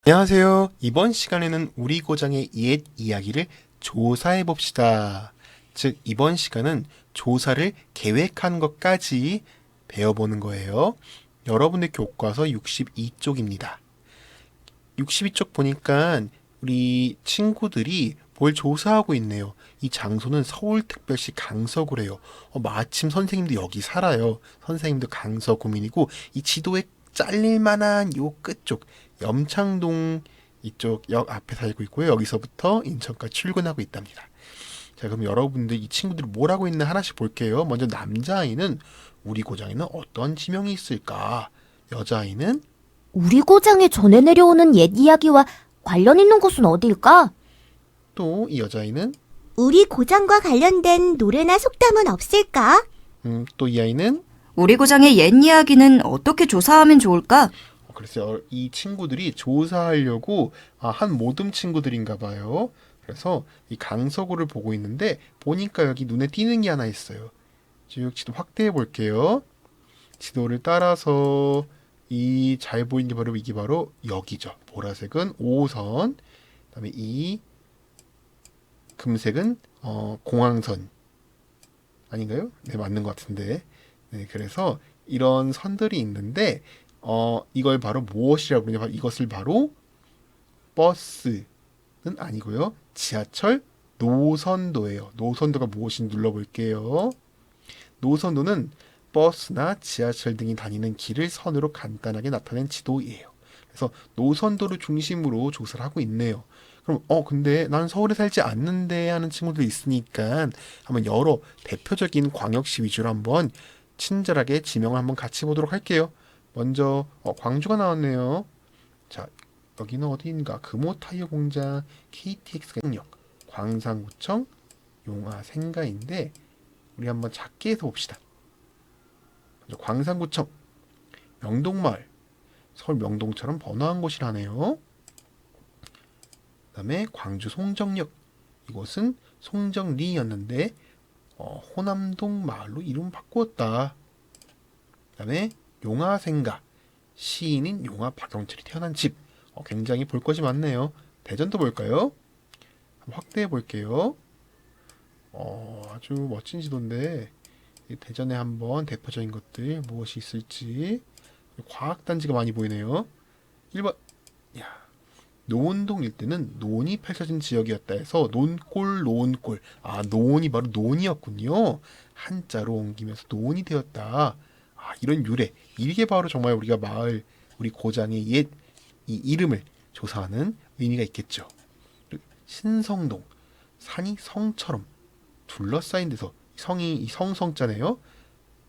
안녕하세요. 이번 시간에는 우리 고장의 옛 이야기를 조사해 봅시다. 즉, 이번 시간은 조사를 계획한 것까지 배워보는 거예요. 여러분의 교과서 62쪽입니다. 62쪽 보니까 우리 친구들이 뭘 조사하고 있네요. 이 장소는 서울특별시 강서구래요. 마침 선생님도 여기 살아요. 선생님도 강서구민이고 이 지도에 잘릴 만한 요 끝쪽 염창동 이쪽 역 앞에 살고 있고요. 여기서부터 인천까지 출근하고 있답니다. 자, 그럼 여러분들 이 친구들이 뭘 하고 있나 하나씩 볼게요. 먼저 남자아이는 우리 고장에는 어떤 지명이 있을까? 여자아이는 우리 고장에 전해 내려오는 옛 이야기와 관련 있는 곳은 어딜까? 또 이 여자아이는 우리 고장과 관련된 노래나 속담은 없을까? 또 이 아이는 우리 고장의 옛 이야기는 어떻게 조사하면 좋을까? 글쎄요, 이 친구들이 조사하려고 한 모듬 친구들인가 봐요. 그래서 이 강서구를 보고 있는데 보니까 여기 눈에 띄는 게 하나 있어요. 쭉 지도 확대해 볼게요. 지도를 따라서 이 잘 보이는 게 바로 이게 바로 여기죠. 보라색은 5호선, 그다음에 이 금색은 공항선 아닌가요? 네, 맞는 것 같은데. 네, 그래서 이런 선들이 있는데 이걸 바로 무엇이라고 그러냐? 이것을 바로 버스는 아니고요. 지하철 노선도예요. 노선도가 무엇인지 눌러볼게요. 노선도는 버스나 지하철 등이 다니는 길을 선으로 간단하게 나타낸 지도예요. 그래서 노선도를 중심으로 조사를 하고 있네요. 그럼 근데 난 서울에 살지 않는데 하는 친구들 있으니까 한번 여러 대표적인 광역시 위주로 한번 친절하게 지명을 한번 같이 보도록 할게요. 먼저 광주가 나왔네요. 자, 여기는 어디인가? 금호타이어 공장, KTX가 역, 광산구청, 용화생가인데 우리 한번 작게 해서 봅시다. 먼저 광산구청, 명동마을, 서울 명동처럼 번화한 곳이라네요. 그다음에 광주 송정역, 이곳은 송정리였는데 호남동 마을로 이름 바꾸었다. 그다음에 용화생가, 시인인 용화 박영철이 태어난 집. 굉장히 볼 것이 많네요. 대전도 볼까요? 한번 확대해 볼게요. 아주 멋진 지도인데 이 대전에 한번 대표적인 것들 무엇이 있을지. 과학단지가 많이 보이네요. 1번, 야, 노원동 일대는 논이 펼쳐진 지역이었다 해서 논골, 노원골. 노원이 바로 논이었군요. 한자로 옮기면서 논이 되었다. 이런 유래. 이게 바로 정말 우리가 마을, 우리 고장의 옛 이 이름을 조사하는 의미가 있겠죠. 신성동. 산이 성처럼 둘러싸인 데서 성이 이 성성자네요.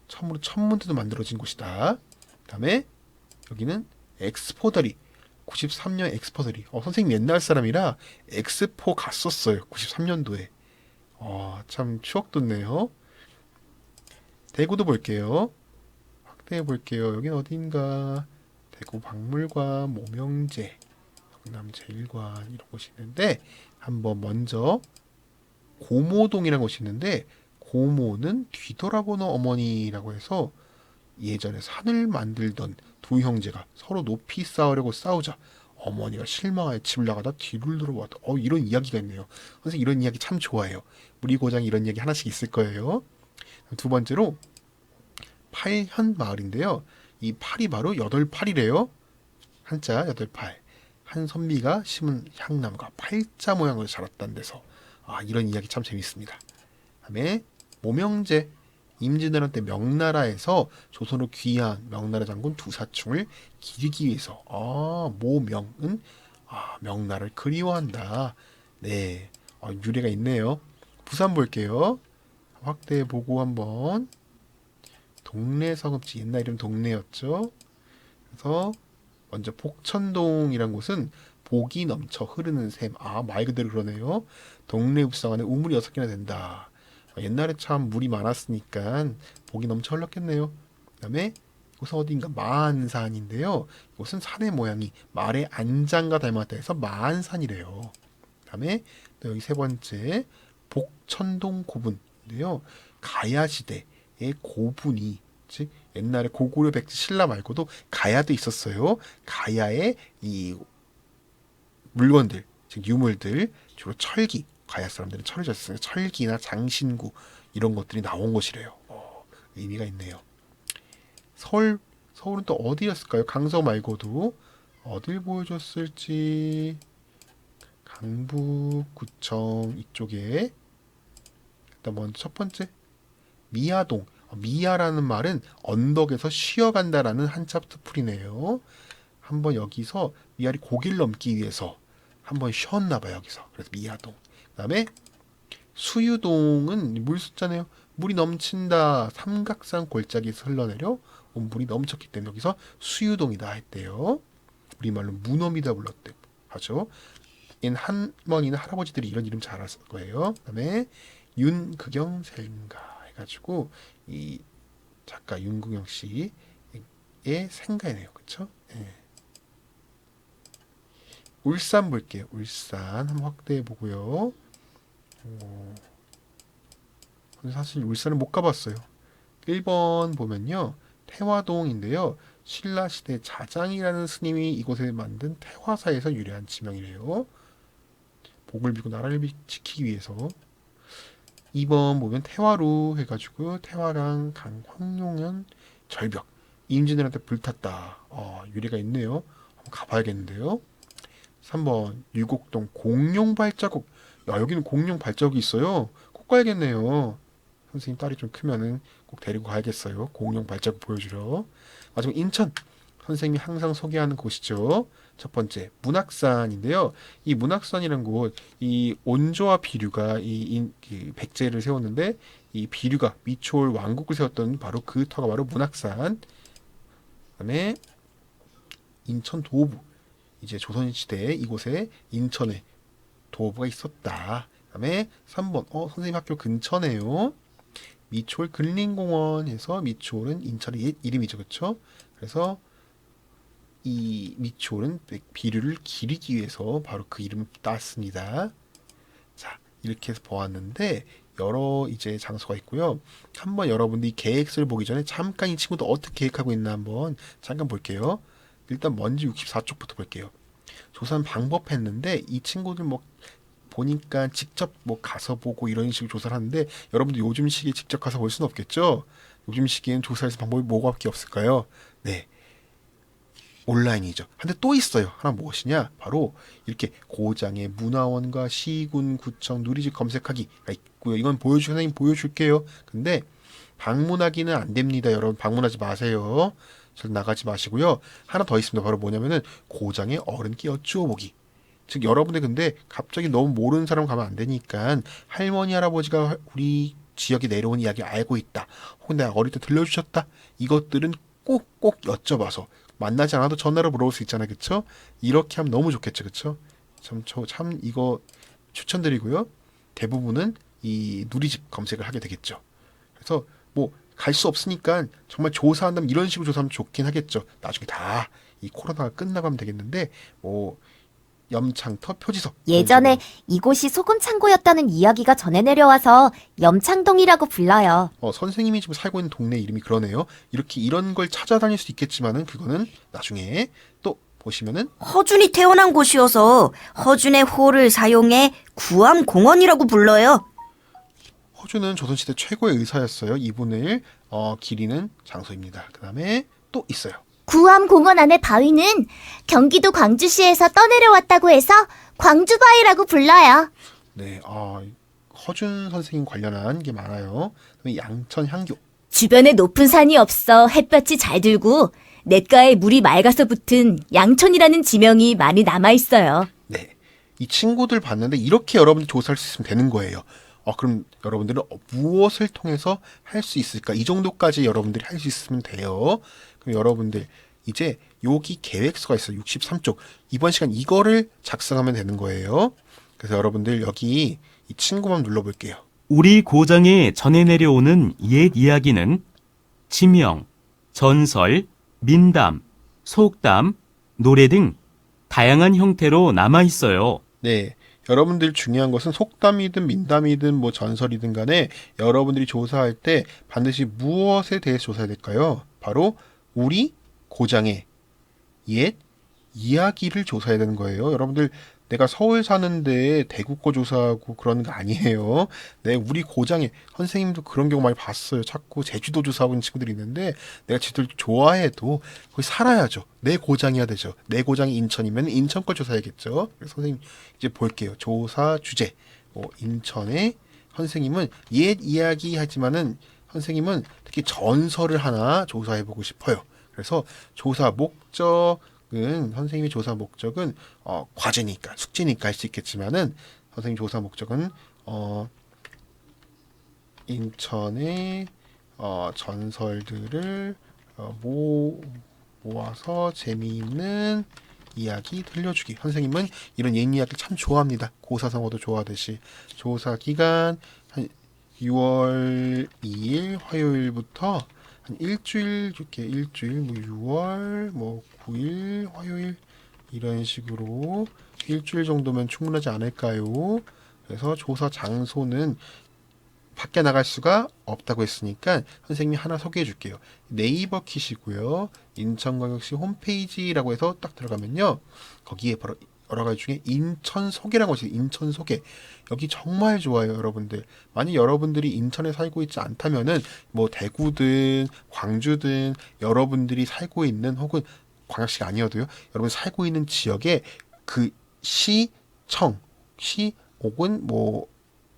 처음으로 천문대도 만들어진 곳이다. 그다음에 여기는 엑스포더리. 93년 엑스포더리. 선생님 옛날 사람이라 엑스포 갔었어요. 93년도에. 참 추억 돋네요. 대구도 볼게요. 확대해 볼게요. 여긴 어딘가? 대구 박물관, 모명제, 경남제일관 이런 곳이 있는데 한번 먼저 고모동이라는 곳이 있는데 고모는 뒤돌아보는 어머니라고 해서 예전에 산을 만들던 두 형제가 서로 높이 싸우려고 싸우자 어머니가 실망하여 집을 나가다 뒤를 돌아보았다. 이런 이야기가 있네요. 선생님 이런 이야기 참 좋아해요. 우리 고장에 이런 이야기 하나씩 있을 거예요. 두 번째로 팔현 마을인데요. 이 팔이 바로 여덟 팔이래요. 한자 여덟 팔. 한선미가 심은 향나무가 팔자 모양으로 자랐다는 데서 이런 이야기 참 재밌습니다. 다음에 모명제. 임진왜란 때 명나라에서 조선으로 귀한 명나라 장군 두사충을 기리기 위해서 모명은 명나라를 그리워한다. 네, 유래가 있네요. 부산 볼게요. 확대해 보고 한번 동래성읍지 옛날 이름 동래였죠. 그래서 먼저 복천동이란 곳은 복이 넘쳐 흐르는 샘. 말 그대로 그러네요. 동래 읍성 안에 우물이 6개나 된다. 옛날에 참 물이 많았으니까 복이 넘쳐 흘렀겠네요. 그다음에 이곳은 어딘가 마안산인데요. 이곳은 산의 모양이 말의 안장과 닮았다 해서 마안산이래요. 그다음에 또 여기 세 번째 복천동 고분인데요. 가야시대의 고분이 즉 옛날에 고구려 백제 신라 말고도 가야도 있었어요. 가야의 이 물건들, 즉 유물들, 주로 철기, 가야 사람들은 철을 잘 쓰니까 철기나 장신구 이런 것들이 나온 곳이래요. 의미가 있네요. 서울은 또 어디였을까요? 강서 말고도 어딜 보여줬을지. 강북구청 이쪽에 일단 먼저 첫 번째 미아동. 미아라는 말은 언덕에서 쉬어간다라는 한자 뜻풀이네요. 한번 여기서 미아리 고기를 넘기 위해서 한번 쉬었나 봐요. 여기서. 그래서 미아동. 그다음에 수유동은 물 숫자네요. 물이 넘친다. 삼각산 골짜기에서 흘러내려 온 물이 넘쳤기 때문에 여기서 수유동이다 했대요. 우리말로 무넘이다 불렀대 하죠. 인 할머니나 할아버지들이 이런 이름 잘 알았을 거예요. 그다음에 윤극영 생가 해가지고 이 작가 윤극영 씨의 생가이네요. 그렇죠? 예. 울산 볼게요. 울산 한번 확대해 보고요. 근데 사실 울산을 못 가봤어요. 1번 보면요. 태화동인데요. 신라시대 자장이라는 스님이 이곳에 만든 태화사에서 유래한 지명이래요. 복을 빌고 나라를 지키기 위해서. 2번 보면 태화루 해가지고 태화랑 강 황룡현 절벽 임진왜란때 불탔다. 유래가 있네요. 한번 가봐야겠는데요. 3번 유곡동 공룡 발자국. 야, 여기는 공룡 발자국이 있어요. 꼭 가야겠네요. 선생님 딸이 좀 크면은 꼭 데리고 가야겠어요. 공룡 발자국 보여주러. 마지막 인천. 선생님이 항상 소개하는 곳이죠. 첫 번째 문학산인데요. 이 문학산이라는 곳, 이 온조와 비류가 그 백제를 세웠는데 이 비류가 미초올 왕국을 세웠던 바로 그 터가 바로 문학산. 그다음에 인천 도부. 이제 조선시대에 이곳에 인천에 도부가 있었다. 그다음에 3번 선생님 학교 근처네요. 미초올 근린공원에서 미초올은 인천의 옛 이름이죠. 그렇죠? 그래서 이 미초올은 비류를 기리기 위해서 바로 그 이름을 땄습니다. 자, 이렇게 해서 보았는데 여러 이제 장소가 있고요. 한번 여러분들이 계획서를 보기 전에 잠깐 이 친구도 어떻게 계획하고 있나 한번 잠깐 볼게요. 일단 먼저 64쪽부터 볼게요. 조사는 방법 했는데 이 친구들 뭐 보니까 직접 뭐 가서 보고 이런 식으로 조사를 하는데 여러분들 요즘 시기에 직접 가서 볼 수는 없겠죠? 요즘 시기에는 조사할 방법이 뭐가 없을까요? 네. 온라인이죠. 근데 또 있어요. 하나 무엇이냐? 바로 이렇게 고장의 문화원과 시군, 구청, 누리집 검색하기가 있고요. 이건 선생님 보여줄게요. 근데 방문하기는 안 됩니다. 여러분 방문하지 마세요. 절 나가지 마시고요. 하나 더 있습니다. 바로 뭐냐면은 고장의 어른께 여쭈어보기. 즉 여러분들 근데 갑자기 너무 모르는 사람 가면 안 되니까 할머니 할아버지가 우리 지역에 내려온 이야기 알고 있다. 혹은 내가 어릴 때 들려주셨다. 이것들은 꼭꼭 여쭤봐서 만나지 않아도 전화로 물어볼 수 있잖아요. 그쵸? 이렇게 하면 너무 좋겠죠. 그쵸? 참 이거 추천드리고요. 대부분은 이 누리집 검색을 하게 되겠죠. 그래서 뭐 갈 수 없으니까 정말 조사한다면 이런 식으로 조사하면 좋긴 하겠죠. 나중에 다 이 코로나가 끝나고 하면 되겠는데 뭐 염창터 표지석 예전에 이곳이 소금 창고였다는 이야기가 전해 내려와서 염창동이라고 불러요. 선생님이 지금 살고 있는 동네 이름이 그러네요. 이렇게 이런 걸 찾아다닐 수 있겠지만은 그거는 나중에 또 보시면은 허준이 태어난 곳이어서 허준의 호를 사용해 구암공원이라고 불러요. 허준은 조선시대 최고의 의사였어요. 이분을 기리는 장소입니다. 그 다음에 또 있어요. 구암공원 안의 바위는 경기도 광주시에서 떠내려왔다고 해서 광주바위라고 불러요. 네, 허준 선생님 관련한 게 많아요. 그다음에 양천 향교. 주변에 높은 산이 없어 햇볕이 잘 들고 냇가에 물이 맑아서 붙은 양천이라는 지명이 많이 남아있어요. 네, 이 친구들 봤는데 이렇게 여러분들 조사할 수 있으면 되는 거예요. 그럼 여러분들은 무엇을 통해서 할 수 있을까? 이 정도까지 여러분들이 할 수 있으면 돼요. 그럼 여러분들 이제 여기 계획서가 있어요. 63쪽. 이번 시간 이거를 작성하면 되는 거예요. 그래서 여러분들 여기 이 친구만 눌러볼게요. 우리 고장에 전해 내려오는 옛 이야기는 지명, 전설, 민담, 속담, 노래 등 다양한 형태로 남아 있어요. 네. 여러분들 중요한 것은 속담이든 민담이든 뭐 전설이든 간에 여러분들이 조사할 때 반드시 무엇에 대해서 조사해야 될까요? 바로 우리 고장의 옛 이야기를 조사해야 되는 거예요. 여러분들 내가 서울 사는데 대구 거 조사하고 그런 거 아니에요. 내 우리 고장에 선생님도 그런 경우 많이 봤어요. 자꾸 제주도 조사하고 있는 친구들이 있는데 내가 제주도를 좋아해도 거기 살아야죠. 내 고장이어야 되죠. 내 고장이 인천이면 인천 걸 조사해야겠죠. 그래서 선생님 이제 볼게요. 조사 주제. 인천의 선생님은 옛 이야기 하지만은 선생님은 특히 전설을 하나 조사해보고 싶어요. 그래서 조사 목적은 선생님의 조사 목적은 과제니까 숙제니까 할 수 있겠지만은 선생님 조사 목적은 인천의 전설들을 모아서 재미있는 이야기 들려주기. 선생님은 이런 옛 이야기를 참 좋아합니다. 고사성어도 좋아하듯이. 조사 기간 한 6월 2일 화요일부터 한 일주일 줄게. 일주일 6월 9일 화요일 이런 식으로 일주일 정도면 충분하지 않을까요? 그래서 조사 장소는 밖에 나갈 수가 없다고 했으니까 선생님이 하나 소개해 줄게요. 네이버 키시고요. 인천광역시 홈페이지라고 해서 딱 들어가면요. 거기에 바로 여러 가지 중에 인천 소개라고 있어요. 인천 소개. 여기 정말 좋아요, 여러분들. 만약 여러분들이 인천에 살고 있지 않다면은 대구든 광주든 여러분들이 살고 있는 혹은 광역시가 아니어도요. 여러분 살고 있는 지역에 그 시청, 시 혹은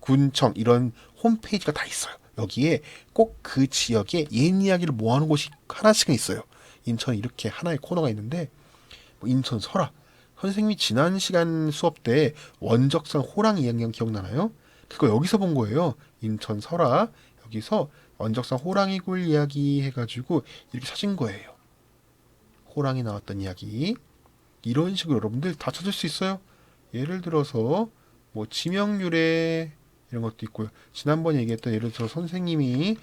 군청 이런 홈페이지가 다 있어요. 여기에 꼭 그 지역에 옛 이야기를 모아놓은 곳이 하나씩은 있어요. 인천에 이렇게 하나의 코너가 있는데 인천 설화. 선생님이 지난 시간 수업 때 원적산 호랑이 이야기 기억나나요? 그거 여기서 본 거예요. 인천 설화. 여기서 원적산 호랑이 굴 이야기 해가지고 이렇게 찾은 거예요. 호랑이 나왔던 이야기. 이런 식으로 여러분들 다 찾을 수 있어요. 예를 들어서 지명유래 이런 것도 있고요. 지난번에 얘기했던 예를 들어서 선생님이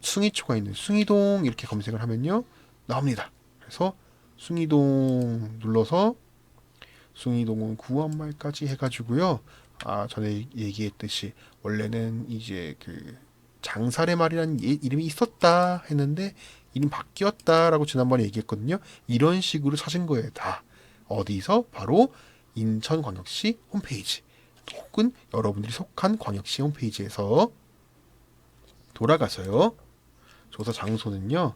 숭이초가 있는 숭이동 이렇게 검색을 하면요. 나옵니다. 그래서 숭이동 눌러서 숭이동은 구원말까지 해가지고요. 전에 얘기했듯이 원래는 이제 그 장살의 말이라는 이름이 있었다 했는데 이름 바뀌었다라고 지난번에 얘기했거든요. 이런 식으로 찾은 거예요. 다. 어디서? 바로 인천광역시 홈페이지 혹은 여러분들이 속한 광역시 홈페이지에서 돌아가서요. 조사 장소는요.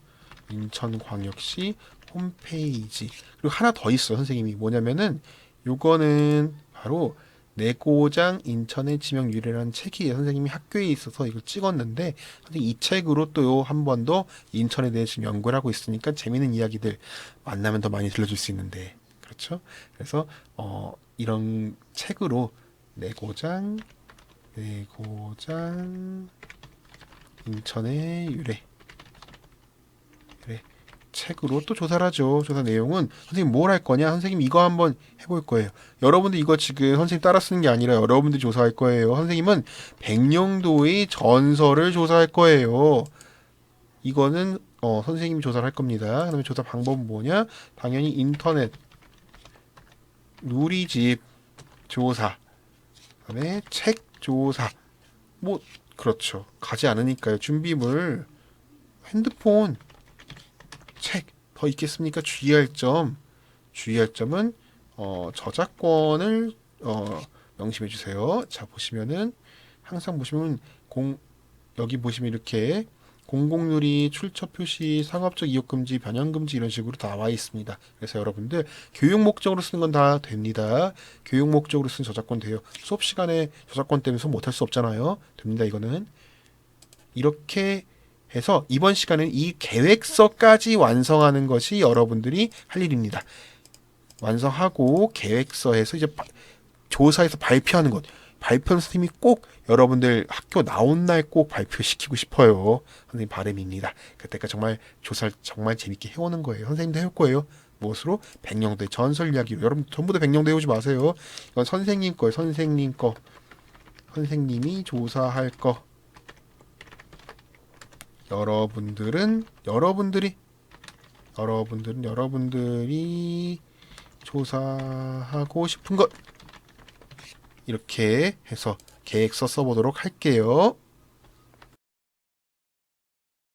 인천광역시 홈페이지. 그리고 하나 더 있어요. 선생님이 뭐냐면은 요거는 바로 내 고장 인천의 지명 유래라는 책이에요. 선생님이 학교에 있어서 이걸 찍었는데 이 책으로 또 한 번 더 인천에 대해 지금 연구를 하고 있으니까 재미있는 이야기들 만나면 더 많이 들려줄 수 있는데 그렇죠? 그래서 이런 책으로 내 고장 인천의 유래 책으로 또 조사를 하죠. 조사 내용은 선생님 뭘 할 거냐? 선생님 이거 한번 해볼 거예요. 여러분들 이거 지금 선생님 따라 쓰는 게 아니라 여러분들이 조사할 거예요. 선생님은 백령도의 전설을 조사할 거예요. 이거는 선생님이 조사를 할 겁니다. 그다음에 조사 방법은 뭐냐? 당연히 인터넷 누리집 조사 그다음에 책 조사 그렇죠. 가지 않으니까요. 준비물 핸드폰 책 더 있겠습니까? 주의할 점은 저작권을 명심해 주세요. 자 보시면은 항상 보시면 여기 보시면 이렇게 공공누리 출처 표시 상업적 이용 금지 변형 금지 이런 식으로 다 나와 있습니다. 그래서 여러분들 교육 목적으로 쓰는 건 다 됩니다. 교육 목적으로 쓰는 저작권 돼요. 수업 시간에 저작권 때문에 수업 못할 수 없잖아요. 됩니다. 이거는 이렇게 해서 이번 시간은 이 계획서까지 완성하는 것이 여러분들이 할 일입니다. 완성하고 계획서에서 이제 조사해서 발표하는 것. 발표는 선생님이 꼭 여러분들 학교 나온 날 꼭 발표시키고 싶어요. 선생님 바람입니다. 그때까지 정말 조사를 정말 재밌게 해오는 거예요. 선생님도 해올 거예요. 무엇으로? 백령도의 전설 이야기로. 여러분 전부 다 백령도 해오지 마세요. 이건 선생님 거예요. 선생님 거. 선생님이 조사할 거. 여러분들이 조사하고 싶은 것 이렇게 해서 계획서 써보도록 할게요.